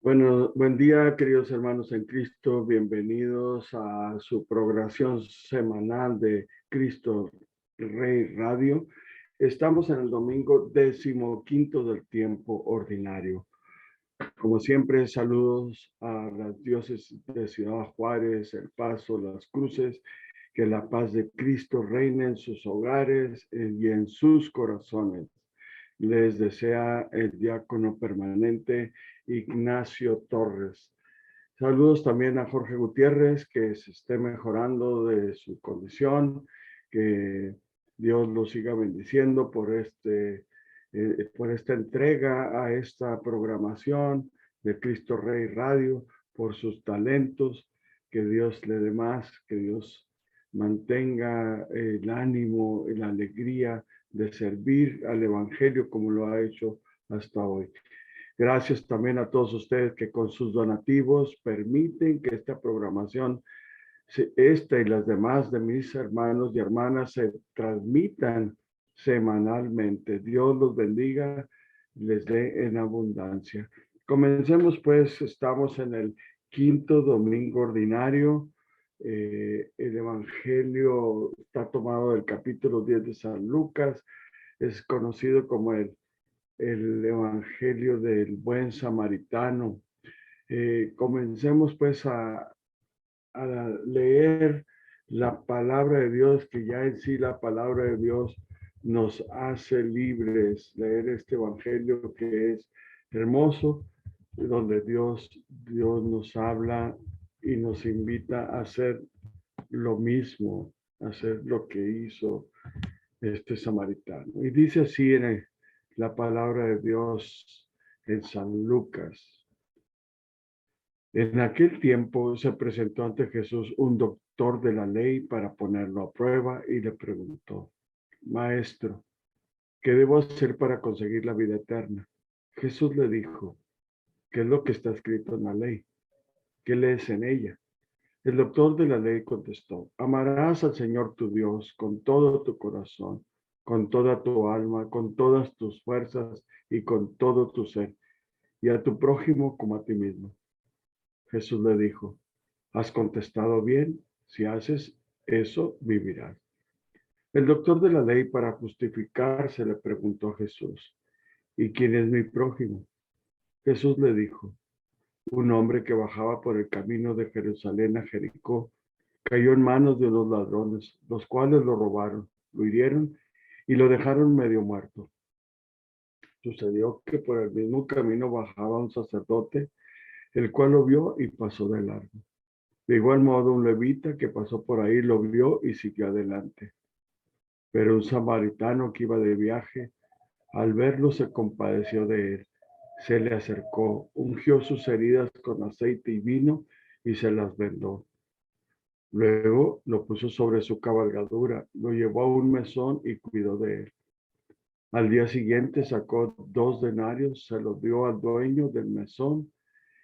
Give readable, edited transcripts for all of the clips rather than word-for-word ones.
Bueno, buen día, queridos hermanos en Cristo. Bienvenidos a su programación semanal de Cristo Rey Radio. Estamos en el domingo 15º del tiempo ordinario. Como siempre, saludos a las diócesis de Ciudad Juárez, El Paso, Las Cruces. Que la paz de Cristo reine en sus hogares y en sus corazones. Les desea el diácono permanente Ignacio Torres. Saludos también a Jorge Gutiérrez, que se esté mejorando de su condición, que Dios lo siga bendiciendo por esta entrega a esta programación de Cristo Rey Radio, por sus talentos, que Dios le dé más, que Dios mantenga el ánimo y la alegría de servir al Evangelio como lo ha hecho hasta hoy. Gracias también a todos ustedes que con sus donativos permiten que esta programación, esta y las demás de mis hermanos y hermanas se transmitan semanalmente. Dios los bendiga, les dé en abundancia. Comencemos pues, estamos en el quinto domingo ordinario. El Evangelio está tomado del capítulo 10 de San Lucas. Es conocido como el Evangelio del Buen Samaritano. Comencemos pues a leer la palabra de Dios, que ya en sí la palabra de Dios nos hace libres. Leer este Evangelio que es hermoso, donde Dios nos habla y nos invita a hacer lo mismo, a hacer lo que hizo este samaritano. Y dice así la palabra de Dios en San Lucas. En aquel tiempo se presentó ante Jesús un doctor de la ley para ponerlo a prueba y le preguntó: Maestro, ¿qué debo hacer para conseguir la vida eterna? Jesús le dijo: ¿qué es lo que está escrito en la ley? ¿Qué lees en ella? El doctor de la ley contestó: amarás al Señor tu Dios con todo tu corazón, con toda tu alma, con todas tus fuerzas y con todo tu ser, y a tu prójimo como a ti mismo. Jesús le dijo: has contestado bien, si haces eso, vivirás. El doctor de la ley, para justificarse, le preguntó a Jesús: ¿y quién es mi prójimo? Jesús le dijo: un hombre que bajaba por el camino de Jerusalén a Jericó cayó en manos de unos ladrones, los cuales lo robaron, lo hirieron y lo dejaron medio muerto. Sucedió que por el mismo camino bajaba un sacerdote, el cual lo vio y pasó de largo. De igual modo, un levita que pasó por ahí lo vio y siguió adelante. Pero un samaritano que iba de viaje, al verlo se compadeció de él. Se le acercó, ungió sus heridas con aceite y vino y se las vendó. Luego lo puso sobre su cabalgadura, lo llevó a un mesón y cuidó de él. Al día siguiente sacó 2 denarios, se los dio al dueño del mesón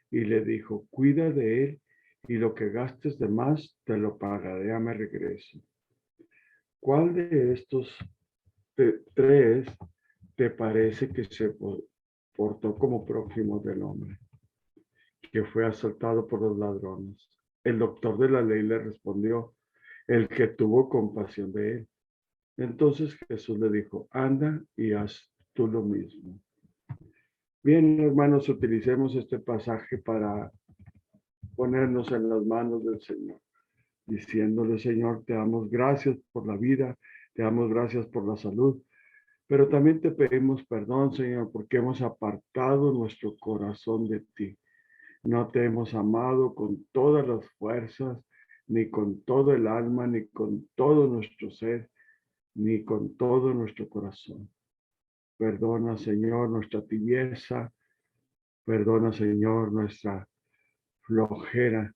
y le dijo: cuida de él y lo que gastes de más te lo pagaré a mi regreso. ¿Cuál de estos tres te parece que se portó como prójimo del hombre que fue asaltado por los ladrones? El doctor de la ley le respondió: el que tuvo compasión de él. Entonces Jesús le dijo: anda y haz tú lo mismo. Bien, hermanos, utilicemos este pasaje para ponernos en las manos del Señor, diciéndole: Señor, te damos gracias por la vida, te damos gracias por la salud, pero también te pedimos perdón, Señor, porque hemos apartado nuestro corazón de ti. No te hemos amado con todas las fuerzas, ni con todo el alma, ni con todo nuestro ser, ni con todo nuestro corazón. Perdona, Señor, nuestra tibieza. Perdona, Señor, nuestra flojera,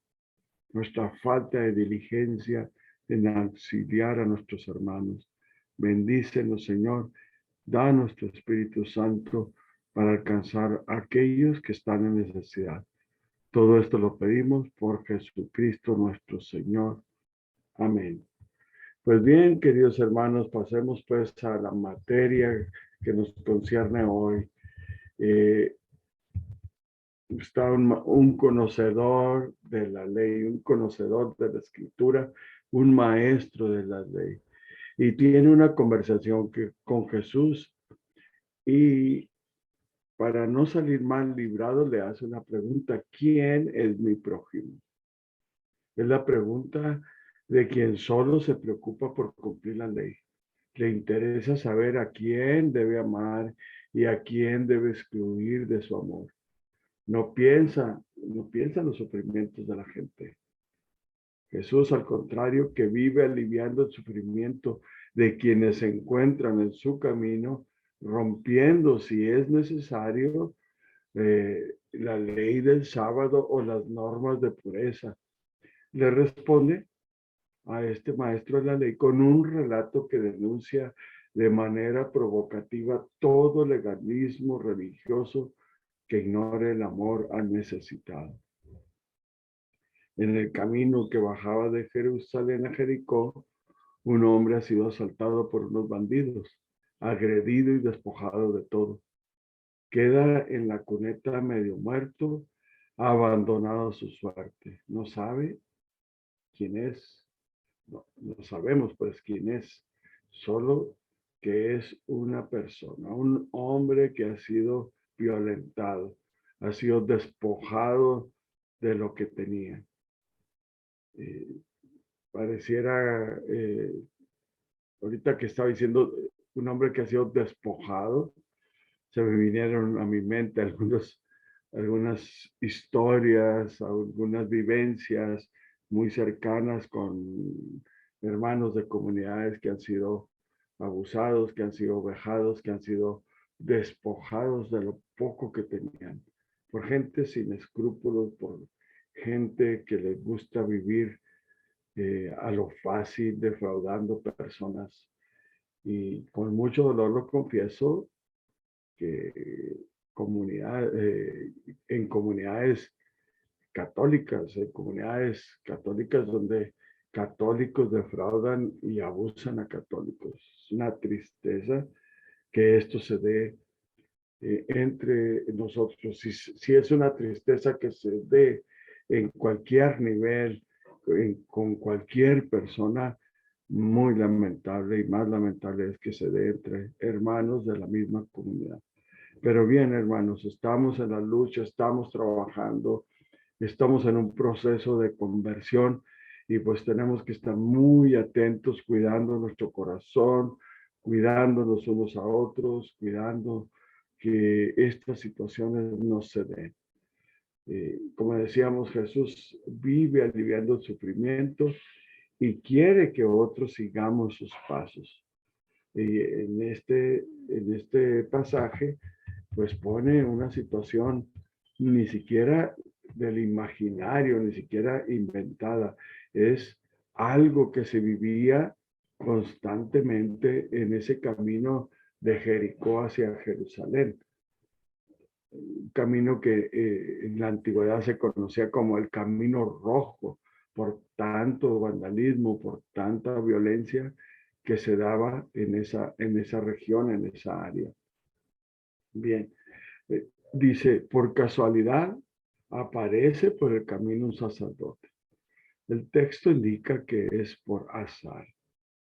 nuestra falta de diligencia en auxiliar a nuestros hermanos. Bendícenos, Señor. Danos tu Espíritu Santo para alcanzar a aquellos que están en necesidad. Todo esto lo pedimos por Jesucristo nuestro Señor. Amén. Pues bien, queridos hermanos, pasemos pues a la materia que nos concierne hoy. está un conocedor de la ley, un conocedor de la escritura, un maestro de la ley. Y tiene una conversación con Jesús y para no salir mal librado le hace una pregunta: ¿quién es mi prójimo? Es la pregunta de quien solo se preocupa por cumplir la ley. Le interesa saber a quién debe amar y a quién debe excluir de su amor. No piensa en los sufrimientos de la gente. Jesús, al contrario, que vive aliviando el sufrimiento de quienes se encuentran en su camino, rompiendo, si es necesario, la ley del sábado o las normas de pureza. Le responde a este maestro de la ley con un relato que denuncia de manera provocativa todo legalismo religioso que ignore el amor al necesitado. En el camino que bajaba de Jerusalén a Jericó, un hombre ha sido asaltado por unos bandidos, agredido y despojado de todo. Queda en la cuneta medio muerto, abandonado a su suerte. No sabe quién es, no sabemos pues quién es, solo que es una persona, un hombre que ha sido violentado, ha sido despojado de lo que tenía. Pareciera, ahorita que estaba diciendo un hombre que ha sido despojado, se me vinieron a mi mente algunas historias, algunas vivencias muy cercanas con hermanos de comunidades que han sido abusados, que han sido vejados, que han sido despojados de lo poco que tenían, por gente sin escrúpulos, por gente que les gusta vivir a lo fácil, defraudando personas. Y con mucho dolor lo confieso, que en comunidades católicas donde católicos defraudan y abusan a católicos. Es una tristeza que esto se dé entre nosotros. Si es una tristeza que se dé en cualquier nivel, con cualquier persona, muy lamentable, y más lamentable es que se dé entre hermanos de la misma comunidad. Pero bien, hermanos, estamos en la lucha, estamos trabajando, estamos en un proceso de conversión y pues tenemos que estar muy atentos, cuidando nuestro corazón, cuidándonos unos a otros, cuidando que estas situaciones no se den. Como decíamos, Jesús vive aliviando el sufrimiento y quiere que otros sigamos sus pasos. Y en este pasaje, pues pone una situación ni siquiera del imaginario, ni siquiera inventada. Es algo que se vivía constantemente en ese camino de Jericó hacia Jerusalén. Un camino que en la antigüedad se conocía como el Camino Rojo, por tanto vandalismo, por tanta violencia que se daba en esa región, en esa área. Bien, dice: por casualidad aparece por el camino un sacerdote. El texto indica que es por azar,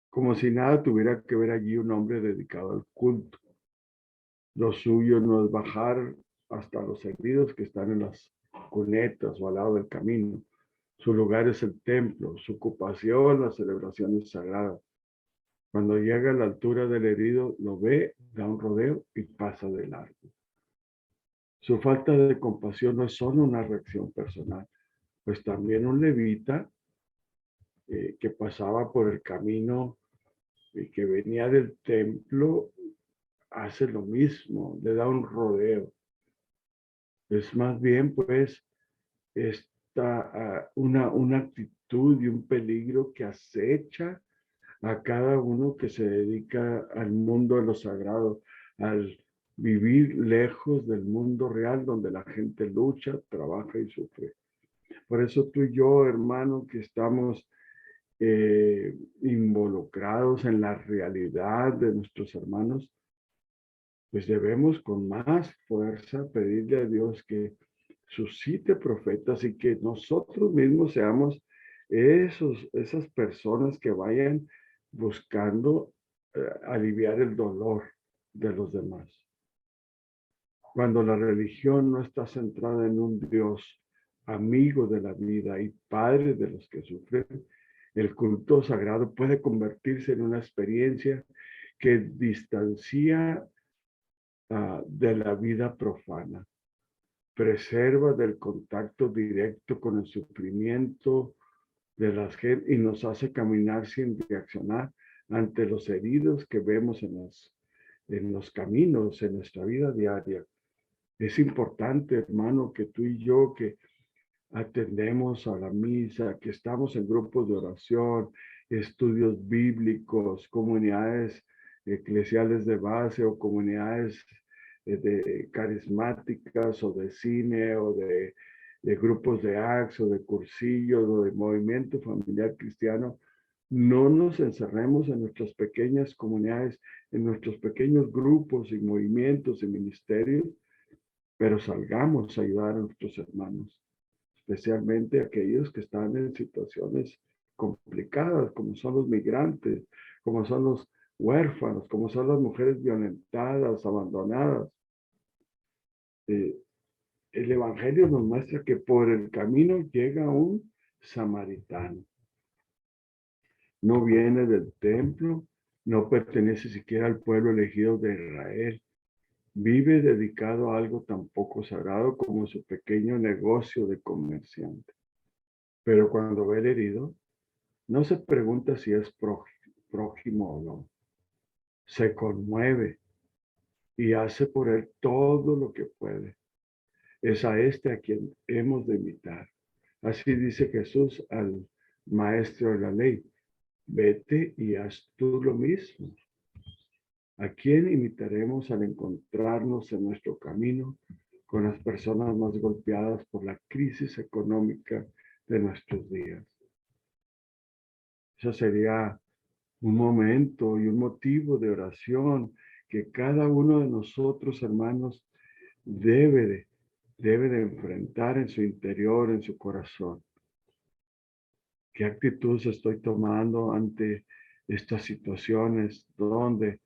como si nada tuviera que ver allí un hombre dedicado al culto. Lo suyo no es bajar hasta los heridos que están en las cunetas o al lado del camino. Su lugar es el templo, su ocupación, las celebraciones sagradas. Cuando llega a la altura del herido, lo ve, da un rodeo y pasa de largo. Su falta de compasión no es solo una reacción personal, pues también un levita que pasaba por el camino y que venía del templo hace lo mismo, le da un rodeo. Es más bien, pues, una actitud y un peligro que acecha a cada uno que se dedica al mundo de lo sagrado, al vivir lejos del mundo real donde la gente lucha, trabaja y sufre. Por eso tú y yo, hermano, que estamos involucrados en la realidad de nuestros hermanos, pues debemos con más fuerza pedirle a Dios que suscite profetas y que nosotros mismos seamos esas personas que vayan buscando aliviar el dolor de los demás. Cuando la religión no está centrada en un Dios amigo de la vida y padre de los que sufren, el culto sagrado puede convertirse en una experiencia que distancia de la vida profana, preserva del contacto directo con el sufrimiento de las gente y nos hace caminar sin reaccionar ante los heridos que vemos en los caminos, en nuestra vida diaria. Es importante, hermano, que tú y yo que atendemos a la misa, que estamos en grupos de oración, estudios bíblicos, comunidades eclesiales de base o comunidades de carismáticas o de cine o de grupos de ACS o de cursillos o de movimiento familiar cristiano, no nos encerremos en nuestras pequeñas comunidades, en nuestros pequeños grupos y movimientos y ministerios, pero salgamos a ayudar a nuestros hermanos, especialmente aquellos que están en situaciones complicadas, como son los migrantes, como son los huérfanos, como son las mujeres violentadas, abandonadas. El Evangelio nos muestra que por el camino llega un samaritano. No viene del templo, no pertenece siquiera al pueblo elegido de Israel. Vive dedicado a algo tan poco sagrado como su pequeño negocio de comerciante. Pero cuando ve el herido, no se pregunta si es prójimo o no. Se conmueve y hace por él todo lo que puede. Es a este a quien hemos de imitar. Así dice Jesús al maestro de la ley: vete y haz tú lo mismo. ¿A quién imitaremos al encontrarnos en nuestro camino con las personas más golpeadas por la crisis económica de nuestros días? Eso sería un momento y un motivo de oración que cada uno de nosotros, hermanos, debe de enfrentar en su interior, en su corazón. ¿Qué actitud estoy tomando ante estas situaciones donde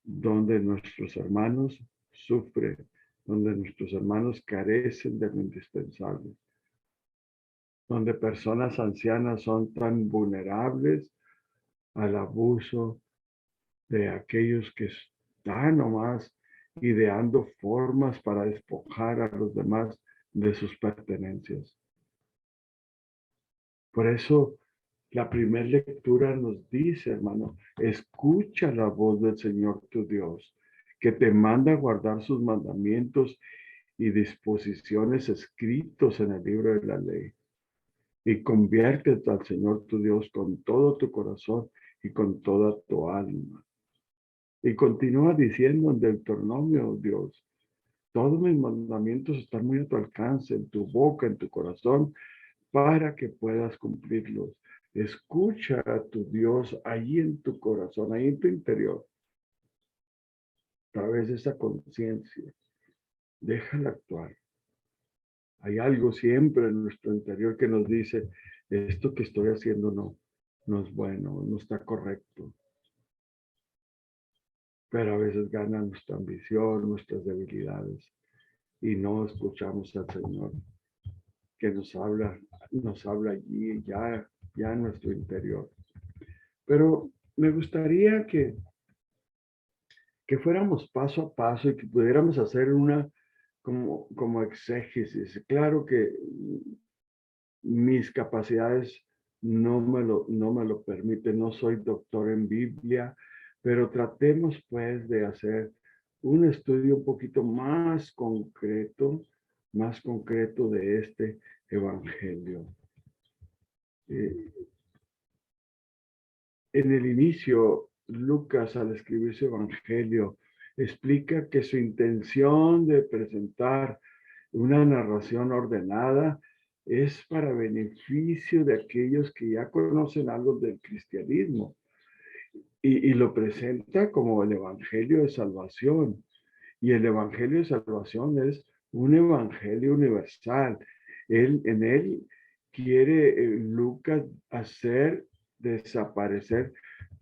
nuestros hermanos sufren, donde nuestros hermanos carecen de lo indispensable, donde personas ancianas son tan vulnerables al abuso de aquellos que están nomás ideando formas para despojar a los demás de sus pertenencias? Por eso la primera lectura nos dice, hermano, escucha la voz del Señor tu Dios, que te manda a guardar sus mandamientos y disposiciones escritos en el libro de la ley. Y conviértete al Señor tu Dios con todo tu corazón y con toda tu alma. Y continúa diciendo en Deuteronomio, Dios: todos mis mandamientos están muy a tu alcance, en tu boca, en tu corazón, para que puedas cumplirlos. Escucha a tu Dios ahí en tu corazón, ahí en tu interior, a través de esa conciencia. Déjala actuar. Hay algo siempre en nuestro interior que nos dice: esto que estoy haciendo no es bueno, no está correcto. Pero a veces gana nuestra ambición, nuestras debilidades, y no escuchamos al Señor, que nos habla allí, ya en nuestro interior. Pero me gustaría que fuéramos paso a paso y que pudiéramos hacer una como exégesis. Claro que mis capacidades no me lo permiten, no soy doctor en Biblia, pero tratemos pues de hacer un estudio un poquito más concreto de este evangelio. En el inicio, Lucas, al escribir su evangelio, explica que su intención de presentar una narración ordenada es para beneficio de aquellos que ya conocen algo del cristianismo, y lo presenta como el evangelio de salvación. Y el evangelio de salvación es un evangelio universal. En él quiere Lucas hacer desaparecer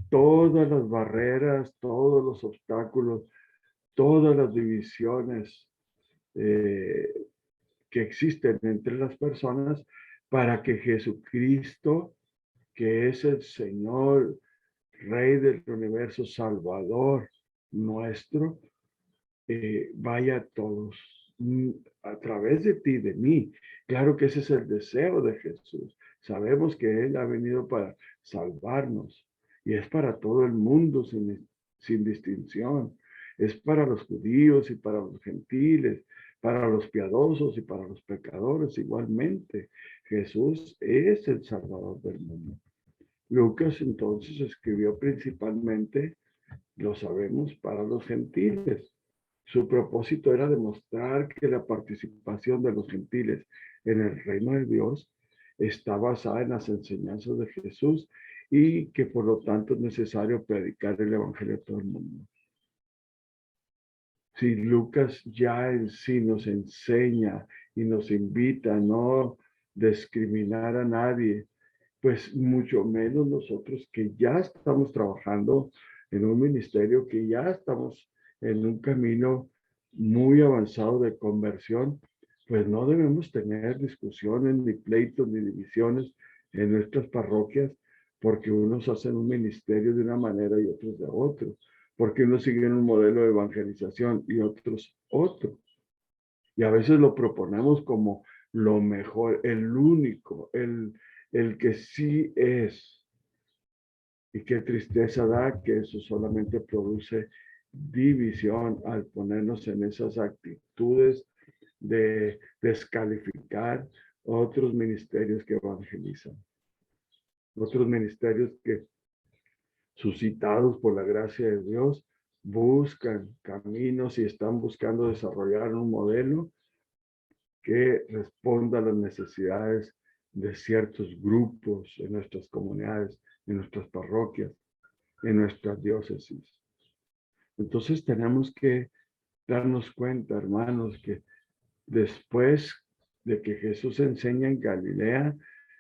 todas las barreras, todos los obstáculos, todas las divisiones eh, que existen entre las personas para que Jesucristo, que es el Señor, Rey del universo, Salvador nuestro, vaya a todos a través de ti, de mí. Claro que ese es el deseo de Jesús. Sabemos que Él ha venido para salvarnos y es para todo el mundo sin distinción. Es para los judíos y para los gentiles, para los piadosos y para los pecadores igualmente. Jesús es el Salvador del mundo. Lucas entonces escribió principalmente, lo sabemos, para los gentiles. Su propósito era demostrar que la participación de los gentiles en el reino de Dios está basada en las enseñanzas de Jesús y que por lo tanto es necesario predicar el evangelio a todo el mundo. Si Lucas ya en sí nos enseña y nos invita a no discriminar a nadie, pues mucho menos nosotros que ya estamos trabajando en un ministerio, que ya estamos en un camino muy avanzado de conversión, pues no debemos tener discusiones, ni pleitos, ni divisiones en nuestras parroquias, porque unos hacen un ministerio de una manera y otros de otro, porque unos siguen un modelo de evangelización y otros otro. Y a veces lo proponemos como lo mejor, el único, el que sí es. Y qué tristeza da que eso solamente produce división al ponernos en esas actitudes de descalificar otros ministerios que evangelizan, otros ministerios que, suscitados por la gracia de Dios, buscan caminos y están buscando desarrollar un modelo que responda a las necesidades de ciertos grupos en nuestras comunidades, en nuestras parroquias, en nuestras diócesis. Entonces tenemos que darnos cuenta, hermanos, que después de que Jesús enseña en Galilea,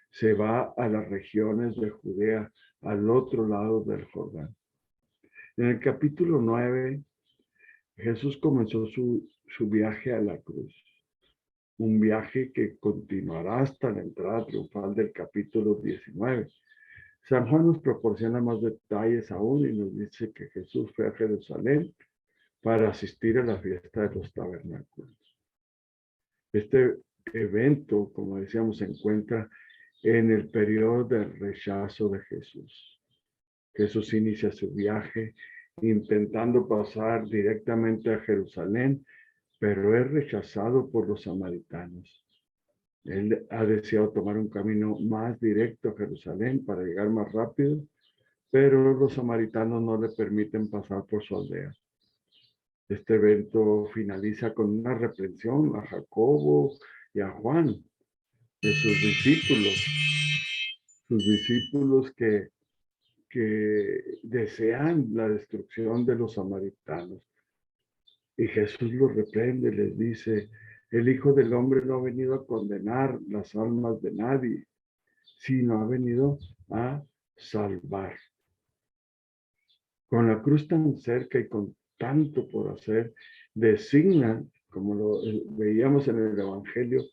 se va a las regiones de Judea, al otro lado del Jordán. En el capítulo 9, Jesús comenzó su viaje a la cruz. Un viaje que continuará hasta la entrada triunfal del capítulo 19. San Juan nos proporciona más detalles aún y nos dice que Jesús fue a Jerusalén para asistir a la fiesta de los tabernáculos. Este evento, como decíamos, se encuentra en el periodo del rechazo de Jesús. Jesús inicia su viaje intentando pasar directamente a Jerusalén, pero es rechazado por los samaritanos. Él ha deseado tomar un camino más directo a Jerusalén para llegar más rápido, pero los samaritanos no le permiten pasar por su aldea. Este evento finaliza con una reprensión a Jacobo y a Juan, de sus discípulos que desean la destrucción de los samaritanos. Y Jesús los reprende, les dice, el Hijo del Hombre no ha venido a condenar las almas de nadie, sino ha venido a salvar. Con la cruz tan cerca y con tanto por hacer, designa, como lo veíamos en el Evangelio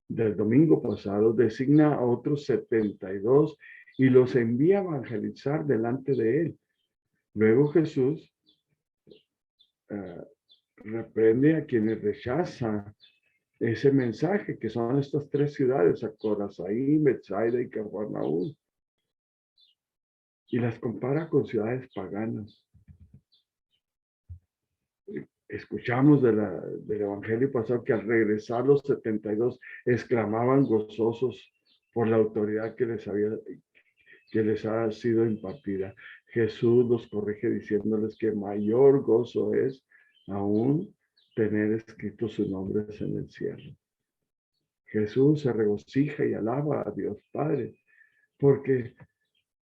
del domingo pasado, designa a otros 72 y los envía a evangelizar delante de él. Luego Jesús reprende a quienes rechazan ese mensaje, que son estas tres ciudades, Corazaín, Betsaida y Cafarnaúm, y las compara con ciudades paganas. Escuchamos del Evangelio pasado que al regresar los 72 exclamaban gozosos por la autoridad que les ha sido impartida. Jesús los corrige diciéndoles que mayor gozo es aún tener escritos sus nombres en el cielo. Jesús se regocija y alaba a Dios Padre porque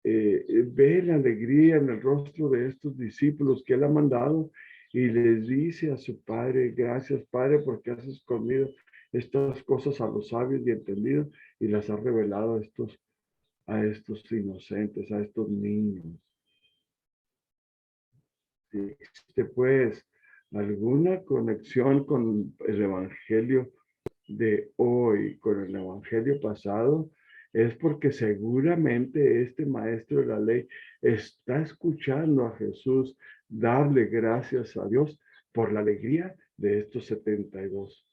ve la alegría en el rostro de estos discípulos que él ha mandado y le dice a su padre, gracias Padre porque has escondido estas cosas a los sabios y entendidos y las has revelado a estos inocentes, a estos niños. Si existe pues alguna conexión con el evangelio de hoy, con el evangelio pasado, es porque seguramente este maestro de la ley está escuchando a Jesús darle gracias a Dios por la alegría de estos 72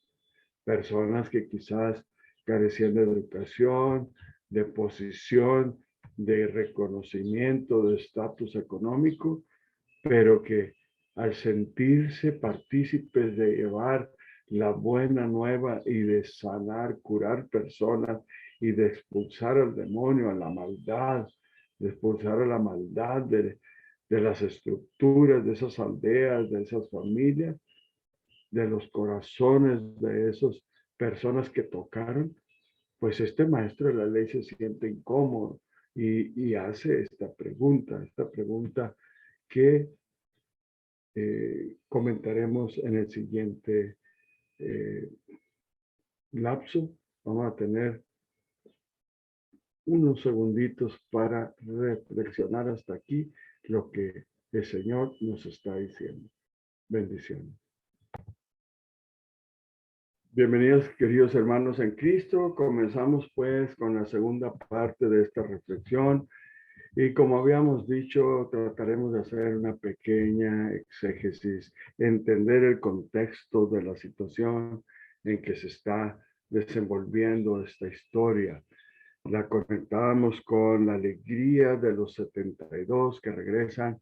personas que quizás carecían de educación, de posición, de reconocimiento, de estatus económico, pero que al sentirse partícipes de llevar la buena nueva y de sanar, curar personas y de expulsar al demonio, a la maldad, de expulsar a la maldad de las estructuras de esas aldeas, de esas familias, de los corazones de esas personas que tocaron, pues este maestro de la ley se siente incómodo y hace esta pregunta que comentaremos en el siguiente lapso. Vamos a tener unos segunditos para reflexionar hasta aquí lo que el Señor nos está diciendo. Bendiciones. Bienvenidos, queridos hermanos en Cristo. Comenzamos pues con la segunda parte de esta reflexión. Y como habíamos dicho, trataremos de hacer una pequeña exégesis, entender el contexto de la situación en que se está desenvolviendo esta historia. La conectábamos con la alegría de los 72 que regresan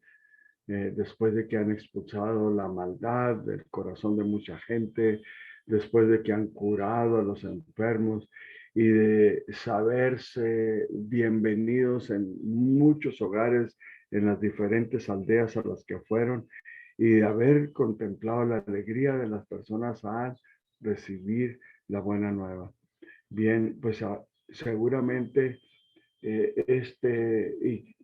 después de que han expulsado la maldad del corazón de mucha gente, después de que han curado a los enfermos y de saberse bienvenidos en muchos hogares, en las diferentes aldeas a las que fueron, y de haber contemplado la alegría de las personas al recibir la buena nueva. Bien, pues seguramente y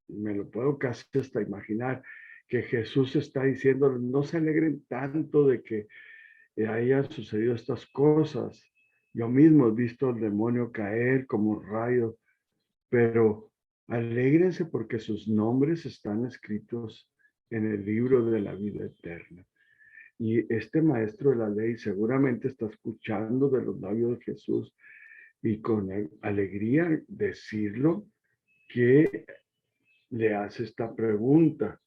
me lo puedo casi hasta imaginar, que Jesús está diciendo, no se alegren tanto de que hayan sucedido estas cosas. Yo mismo he visto al demonio caer como un rayo, pero alégrense porque sus nombres están escritos en el libro de la vida eterna. Y este maestro de la ley seguramente está escuchando de los labios de Jesús y con alegría decirlo que le hace esta pregunta.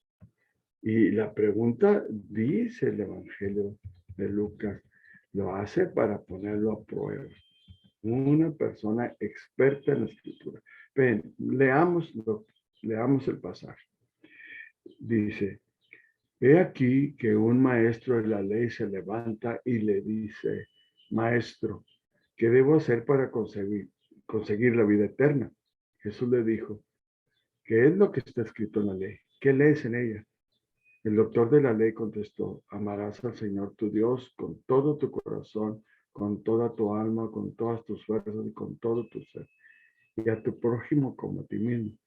Y la pregunta, dice el Evangelio de Lucas, lo hace para ponerlo a prueba. Una persona experta en la escritura. Ven, leamos el pasaje. Dice, he aquí que un maestro de la ley se levanta y le dice, maestro, ¿qué debo hacer para conseguir la vida eterna? Jesús le dijo, ¿qué es lo que está escrito en la ley? ¿Qué lees en ella? El doctor de la ley contestó, amarás al Señor tu Dios con todo tu corazón, con toda tu alma, con todas tus fuerzas y con todo tu ser, y a tu prójimo como a ti mismo.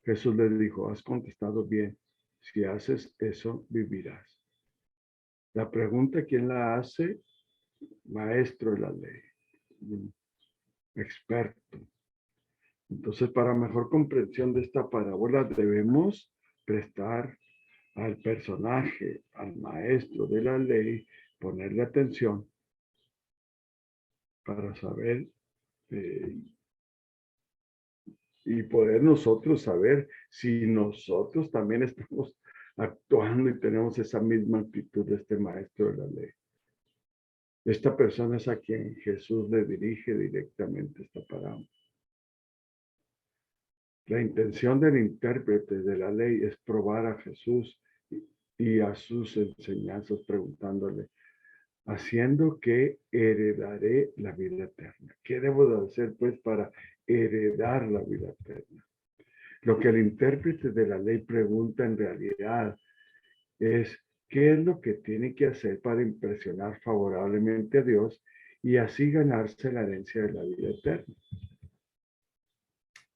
Jesús le dijo, has contestado bien, si haces eso, vivirás. La pregunta, ¿quién la hace? Maestro de la ley, experto. Entonces, para mejor comprensión de esta parábola, debemos prestar al personaje, al maestro de la ley, ponerle atención para saber y poder nosotros saber si nosotros también estamos actuando y tenemos esa misma actitud de este maestro de la ley. Esta persona es a quien Jesús le dirige directamente esta parábola. La intención del intérprete de la ley es probar a Jesús y a sus enseñanzas preguntándole, haciendo que heredaré la vida eterna. ¿Qué debo de hacer pues para heredar la vida eterna? Lo que el intérprete de la ley pregunta en realidad es qué es lo que tiene que hacer para impresionar favorablemente a Dios y así ganarse la herencia de la vida eterna.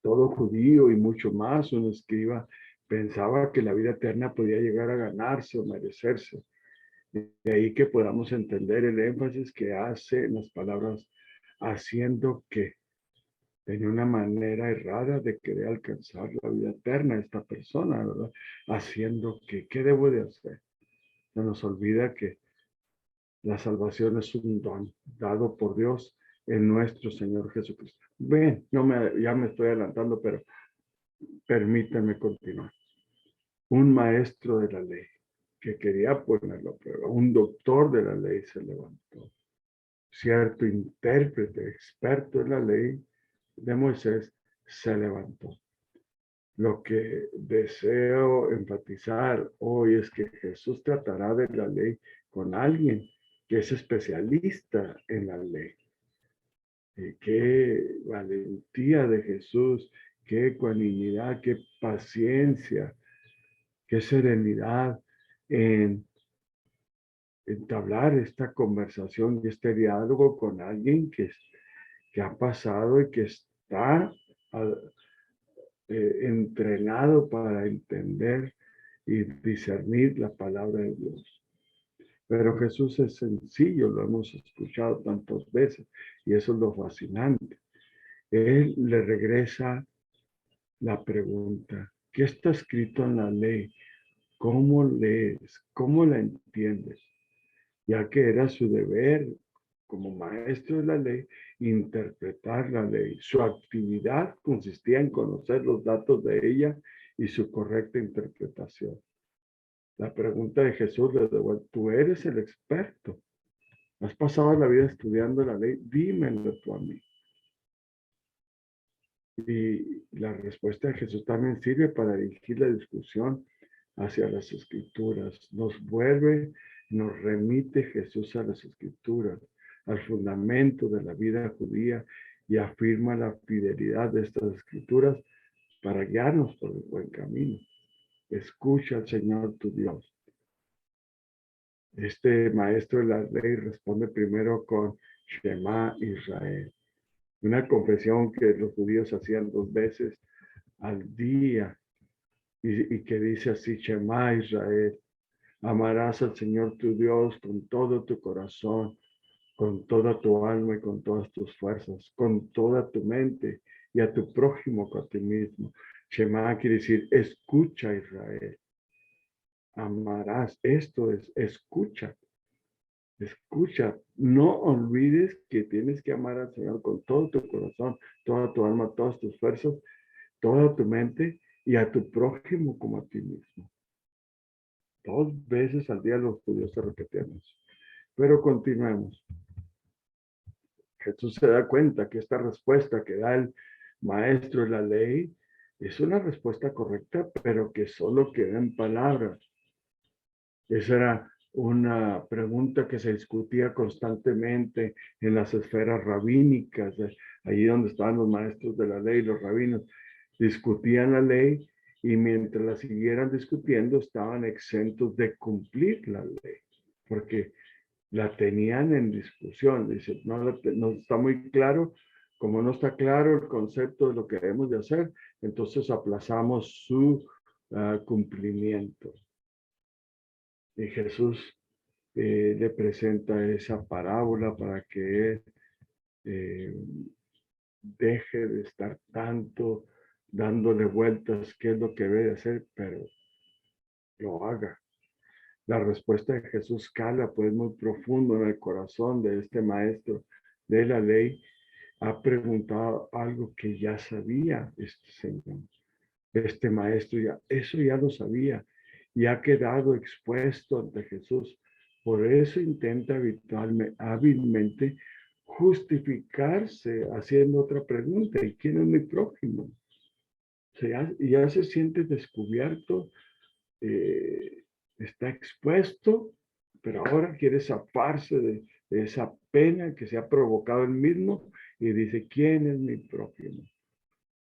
Todo judío y mucho más, un escriba, pensaba que la vida eterna podía llegar a ganarse o merecerse. De ahí que podamos entender el énfasis que hace en las palabras haciendo que. Tenía una manera errada de querer alcanzar la vida eterna esta persona, ¿verdad? Haciendo que, ¿qué debo de hacer? Se nos olvida que la salvación es un don dado por Dios en nuestro Señor Jesucristo. Ven, ya me estoy adelantando, pero permítanme continuar. Un maestro de la ley que quería ponerlo a prueba, un doctor de la ley se levantó. Cierto intérprete, experto en la ley de Moisés, se levantó. Lo que deseo enfatizar hoy es que Jesús tratará de la ley con alguien que es especialista en la ley. Qué valentía de Jesús, qué ecuanimidad, qué paciencia, qué serenidad en entablar esta conversación y este diálogo con alguien que ha pasado y que está entrenado para entender y discernir la palabra de Dios. Pero Jesús es sencillo, lo hemos escuchado tantas veces y eso es lo fascinante. Él le regresa la pregunta, ¿qué está escrito en la ley? ¿Cómo lees? ¿Cómo la entiendes? Ya que era su deber como maestro de la ley interpretar la ley. Su actividad consistía en conocer los datos de ella y su correcta interpretación. La pregunta de Jesús le devuelve, tú eres el experto. Has pasado la vida estudiando la ley, dímelo tú a mí. Y la respuesta de Jesús también sirve para dirigir la discusión hacia las escrituras. Nos remite Jesús a las escrituras, al fundamento de la vida judía y afirma la fidelidad de estas escrituras para guiarnos por el buen camino. Escucha al Señor tu Dios. Este maestro de la ley responde primero con Shema Israel, una confesión que los judíos hacían 2 veces al día y que dice así, Shema Israel, amarás al Señor tu Dios con todo tu corazón, con toda tu alma y con todas tus fuerzas, con toda tu mente y a tu prójimo con ti mismo. Shema quiere decir, escucha Israel. Amarás, esto es, escucha. Escucha, no olvides que tienes que amar al Señor con todo tu corazón, toda tu alma, todas tus fuerzas, toda tu mente y a tu prójimo como a ti mismo. 2 veces al día los judíos se repetían eso. Pero continuemos. Jesús se da cuenta que esta respuesta que da el maestro de la ley es una respuesta correcta, pero que solo queda en palabras. Esa era una pregunta que se discutía constantemente en las esferas rabínicas, allí donde estaban los maestros de la ley, los rabinos, discutían la ley y mientras la siguieran discutiendo estaban exentos de cumplir la ley, porque la tenían en discusión. Dice, no está muy claro, como no está claro el concepto de lo que debemos de hacer, entonces aplazamos su cumplimiento. Y Jesús le presenta esa parábola para que él deje de estar tanto dándole vueltas qué es lo que debe de hacer, pero lo haga. La respuesta de Jesús cala pues muy profundo en el corazón de este maestro de la ley. Ha preguntado algo que ya sabía este señor, este maestro, eso ya lo sabía y ha quedado expuesto ante Jesús. Por eso intenta hábilmente justificarse haciendo otra pregunta. ¿Y quién es mi prójimo? O sea, ya se siente descubierto, está expuesto, pero ahora quiere zafarse de esa pena que se ha provocado él mismo y dice, ¿quién es mi prójimo?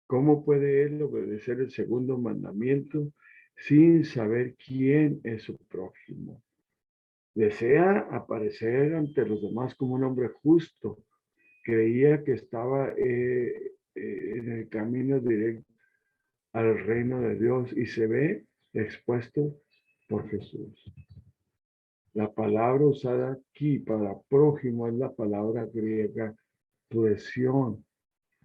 ¿Cómo puede él obedecer el segundo mandamiento sin saber quién es su prójimo? Desea aparecer ante los demás como un hombre justo. Creía que estaba en el camino directo al reino de Dios y se ve expuesto por Jesús. La palabra usada aquí para prójimo es la palabra griega tuesión,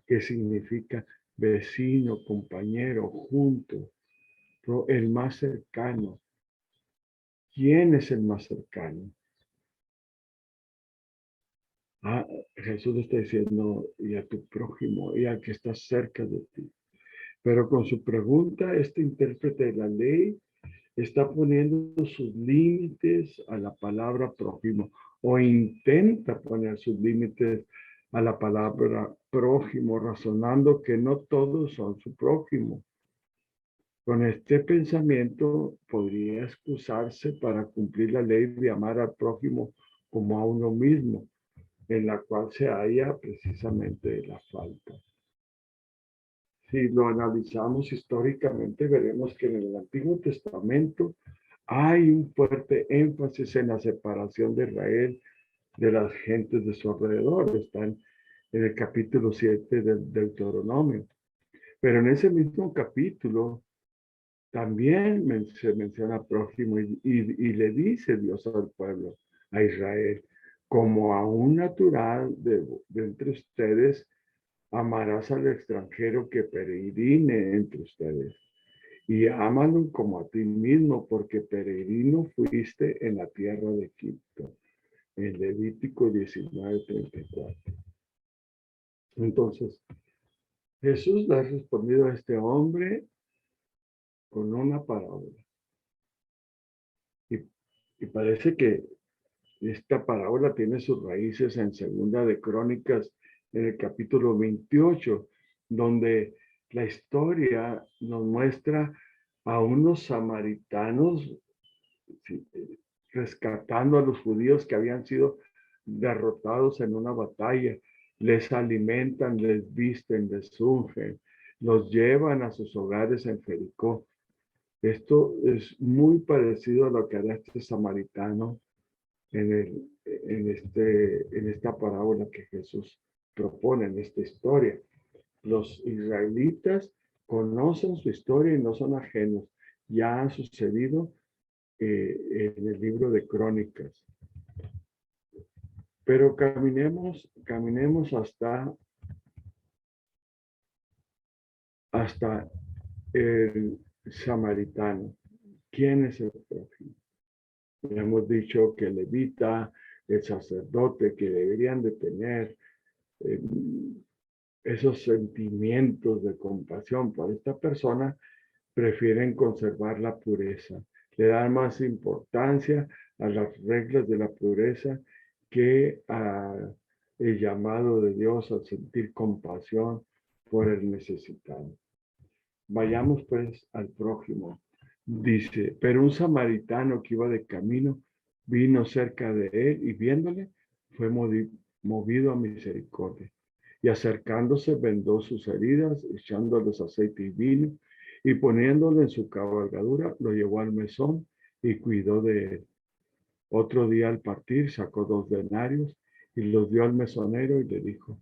que significa vecino, compañero, junto, el más cercano. ¿Quién es el más cercano? Ah, Jesús está diciendo, y a tu prójimo, y al que está cerca de ti. Pero con su pregunta, este intérprete de la ley está poniendo sus límites a la palabra prójimo o intenta poner sus límites a la palabra prójimo, razonando que no todos son su prójimo. Con este pensamiento podría excusarse para cumplir la ley de amar al prójimo como a uno mismo, en la cual se halla precisamente la falta. Si lo analizamos históricamente, veremos que en el Antiguo Testamento hay un fuerte énfasis en la separación de Israel de las gentes de su alrededor. Están en el capítulo 7 del Deuteronomio. Pero en ese mismo capítulo también se menciona prójimo y le dice Dios al pueblo, a Israel, como a un natural de entre ustedes, amarás al extranjero que peregrine entre ustedes y ámalo como a ti mismo, porque peregrino fuiste en la tierra de Egipto. En Levítico 19:34. Entonces, Jesús le ha respondido a este hombre con una parábola. Y, y parece que esta parábola tiene sus raíces en Segunda de Crónicas, en el capítulo 28, donde la historia nos muestra a unos samaritanos rescatando a los judíos que habían sido derrotados en una batalla. Les alimentan, les visten, les ungen, los llevan a sus hogares en Jericó. Esto es muy parecido a lo que hará este samaritano en esta parábola que Jesús propone en esta historia. Los israelitas conocen su historia y no son ajenos. Ya ha sucedido en el libro de Crónicas. Pero caminemos hasta el samaritano. ¿Quién es el prójimo? Ya hemos dicho que el levita, el sacerdote, que deberían de tener eh, esos sentimientos de compasión por esta persona, prefieren conservar la pureza. Le dan más importancia a las reglas de la pureza que a el llamado de Dios a sentir compasión por el necesitado. Vayamos pues al prójimo. Dice, pero un samaritano que iba de camino vino cerca de él y viéndole fue movido a misericordia. Y acercándose vendó sus heridas, echándoles aceite y vino, y poniéndole en su cabalgadura, lo llevó al mesón y cuidó de él. Otro día al partir sacó 2 denarios y los dio al mesonero y le dijo,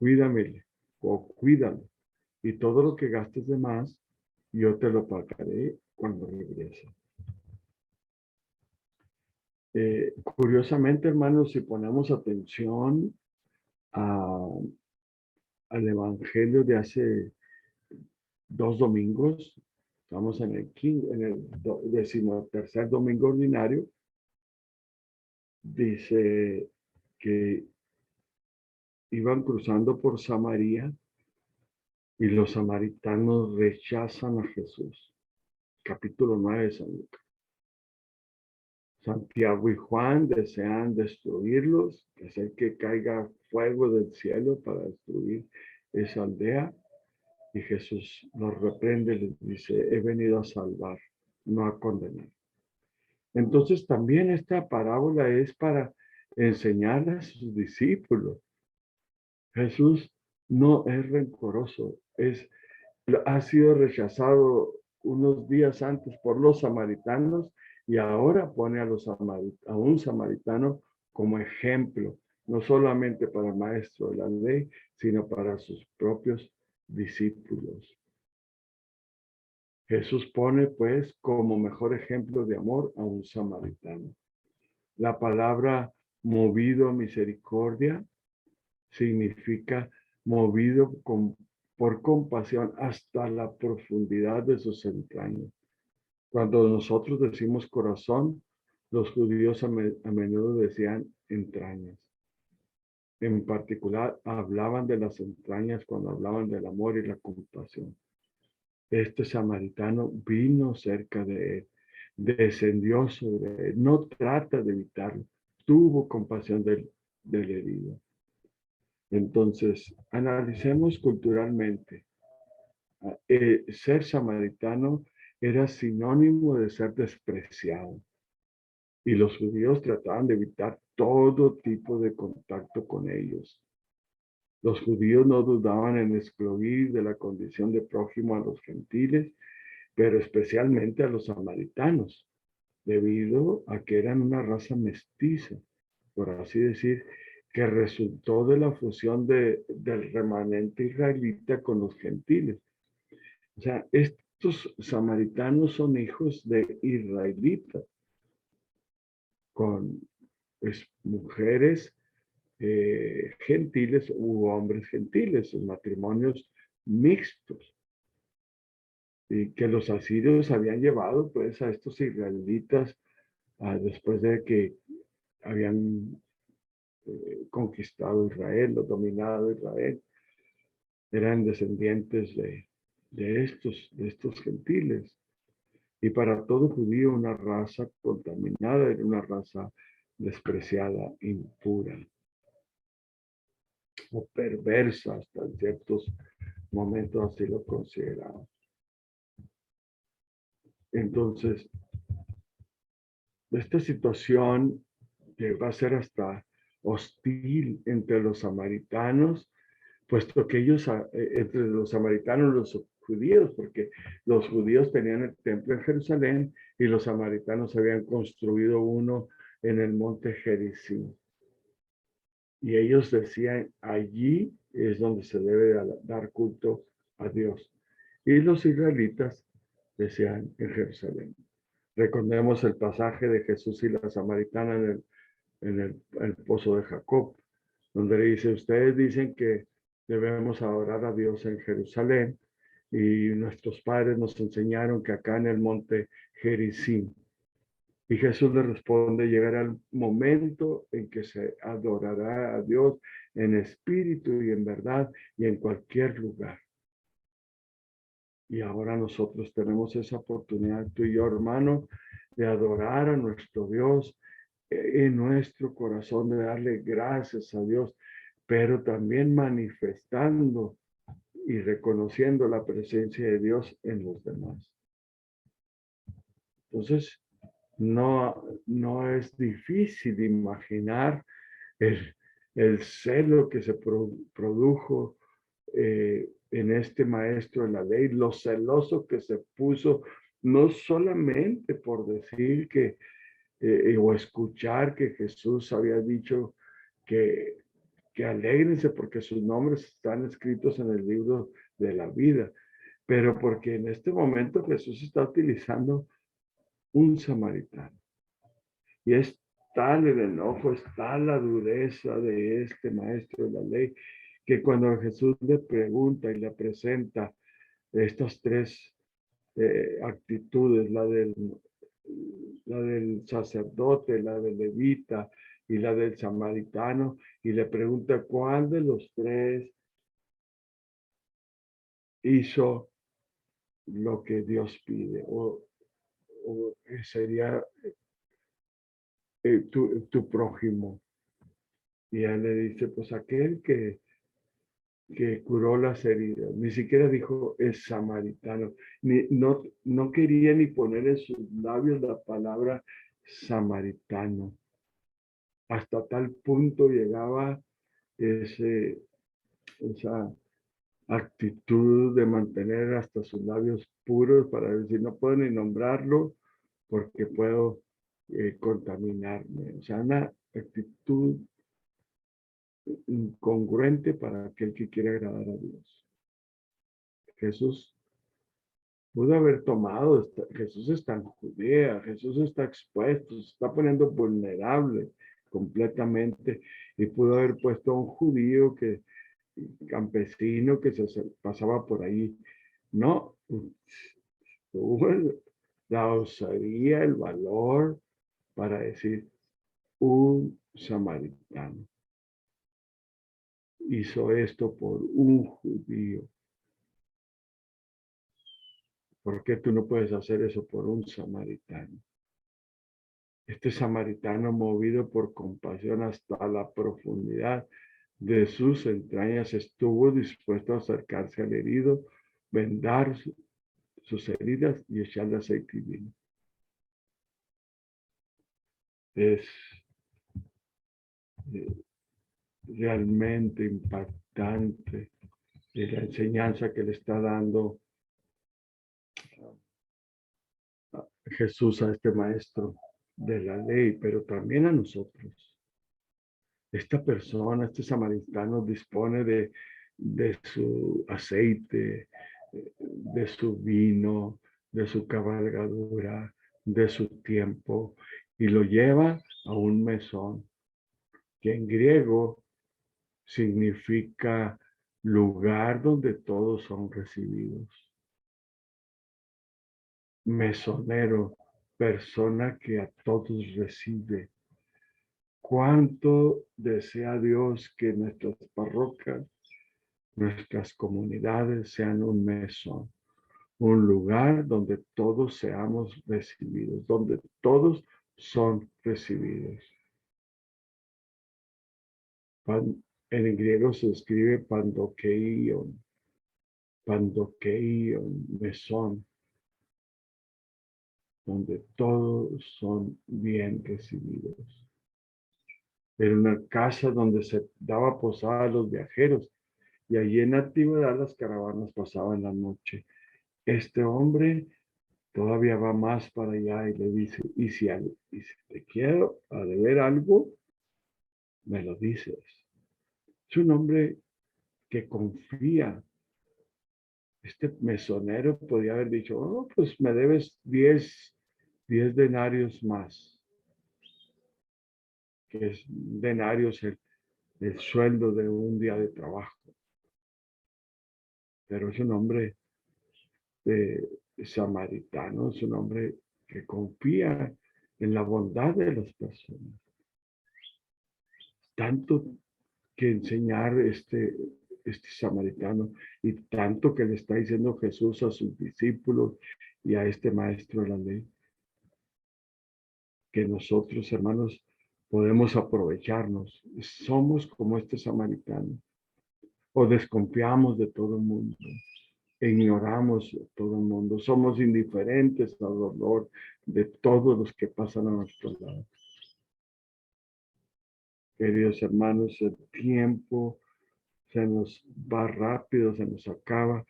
cuídamele o cuídalo, y todo lo que gastes de más, yo te lo pagaré cuando regrese. Curiosamente, hermanos, si ponemos atención a, al Evangelio de hace 2 domingos, estamos en el 13º domingo ordinario, dice que iban cruzando por Samaria y los samaritanos rechazan a Jesús. Capítulo 9 de San Lucas. Santiago y Juan desean destruirlos, hacer que caiga fuego del cielo para destruir esa aldea. Y Jesús los reprende y les dice, he venido a salvar, no a condenar. Entonces también esta parábola es para enseñar a sus discípulos. Jesús no es rencoroso, ha sido rechazado unos días antes por los samaritanos y ahora pone a un samaritano como ejemplo, no solamente para el maestro de la ley, sino para sus propios discípulos. Jesús pone pues como mejor ejemplo de amor a un samaritano. La palabra movido a misericordia significa movido por compasión hasta la profundidad de sus entrañas. Cuando nosotros decimos corazón, los judíos a menudo decían entrañas. En particular, hablaban de las entrañas cuando hablaban del amor y la compasión. Este samaritano vino cerca de él, descendió sobre él, no trata de evitarlo, tuvo compasión del herido. Entonces, analicemos culturalmente. Ser samaritano era sinónimo de ser despreciado. Y los judíos trataban de evitar todo tipo de contacto con ellos. Los judíos no dudaban en excluir de la condición de prójimo a los gentiles, pero especialmente a los samaritanos, debido a que eran una raza mestiza, por así decir, que resultó de la fusión del remanente israelita con los gentiles. O sea, estos samaritanos son hijos de israelitas, con pues, mujeres gentiles u hombres gentiles, en matrimonios mixtos, y que los asirios habían llevado pues a estos israelitas después de que habían conquistado Israel o dominado Israel, eran descendientes de estos gentiles. Y para todo judío una raza contaminada era una raza despreciada, impura o perversa hasta en ciertos momentos así lo consideraban. Entonces, esta situación que va a ser hasta hostil entre los samaritanos, puesto que ellos, entre los samaritanos y los judíos, porque los judíos tenían el templo en Jerusalén y los samaritanos habían construido uno en el monte Gerizim. Y ellos decían, allí es donde se debe dar culto a Dios. Y los israelitas decían en Jerusalén. Recordemos el pasaje de Jesús y la samaritana en el pozo de Jacob, donde le dice, ustedes dicen que debemos adorar a Dios en Jerusalén y nuestros padres nos enseñaron que acá en el monte Gerizim. Y Jesús le responde, llegará el momento en que se adorará a Dios en espíritu y en verdad y en cualquier lugar. Y ahora nosotros tenemos esa oportunidad, tú y yo, hermano, de adorar a nuestro Dios en nuestro corazón, de darle gracias a Dios, pero también manifestando y reconociendo la presencia de Dios en los demás. Entonces, no es difícil imaginar el, el celo que se produjo en este maestro de la ley, lo celoso que se puso, no solamente por decir que o escuchar que Jesús había dicho que, que alégrense porque sus nombres están escritos en el libro de la vida, pero porque en este momento Jesús está utilizando un samaritano. Y es tal el enojo, es tal la dureza de este maestro de la ley, que cuando Jesús le pregunta y le presenta estas tres actitudes, la del sacerdote, la del levita y la del samaritano, y le pregunta cuál de los tres hizo lo que Dios pide, o sería tu prójimo. Y él le dice, pues aquel que curó las heridas. Ni siquiera dijo es samaritano. No quería ni poner en sus labios la palabra samaritano. Hasta tal punto llegaba esa actitud de mantener hasta sus labios puros para decir, no puedo ni nombrarlo porque puedo contaminarme. O sea, una actitud incongruente para aquel que quiere agradar a Dios. Jesús pudo haber tomado, Jesús está en Judea, Jesús está expuesto, se está poniendo vulnerable completamente y pudo haber puesto a un judío campesino que pasaba por ahí. No, tuvo la osadía, el valor para decir un samaritano. Hizo esto por un judío. ¿Por qué tú no puedes hacer eso por un samaritano? Este samaritano, movido por compasión hasta la profundidad de sus entrañas, estuvo dispuesto a acercarse al herido, vendar sus heridas y echarle aceite y vino. Es realmente impactante la enseñanza que le está dando Jesús a este maestro de la ley, pero también a nosotros. Esta persona, este samaritano, dispone de su aceite, de su vino, de su cabalgadura, de su tiempo, y lo lleva a un mesón, que en griego significa lugar donde todos son recibidos. Mesonero, persona que a todos recibe. ¿Cuánto desea Dios que nuestras parroquias, nuestras comunidades sean un mesón, un lugar donde todos seamos recibidos, donde todos son recibidos? En griego se escribe pandokeion, mesón, donde todos son bien recibidos. Era una casa donde se daba posada a los viajeros y allí en la antigüedad las caravanas pasaban la noche. Este hombre todavía va más para allá y le dice, y si te quiero a deber algo, me lo dices. Es un hombre que confía. Este mesonero podía haber dicho, oh, pues me debes 10 denarios más, que es denarios el sueldo de un día de trabajo. Pero es un hombre samaritano, es un hombre que confía en la bondad de las personas. Tanto que enseñar este samaritano y tanto que le está diciendo Jesús a sus discípulos y a este maestro de la ley, que nosotros, hermanos, podemos aprovecharnos. Somos como este samaritano o desconfiamos de todo el mundo. Ignoramos a todo el mundo, somos indiferentes al dolor de todos los que pasan a nuestro lado. Queridos hermanos, el tiempo se nos va rápido, se nos acaba.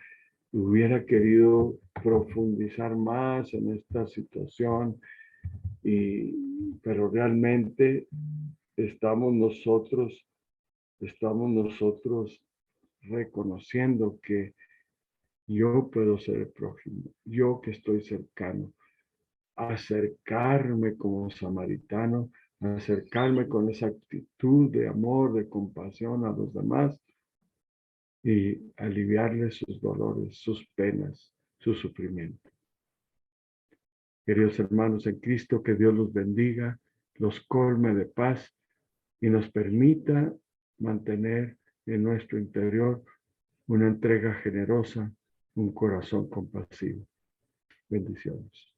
Hubiera querido profundizar más en esta situación, pero realmente estamos nosotros reconociendo que yo puedo ser el prójimo, yo que estoy cercano, acercarme como samaritano, acercarme con esa actitud de amor, de compasión a los demás y aliviarles sus dolores, sus penas, su sufrimiento. Queridos hermanos en Cristo, que Dios los bendiga, los colme de paz y nos permita mantener en nuestro interior una entrega generosa, un corazón compasivo. Bendiciones.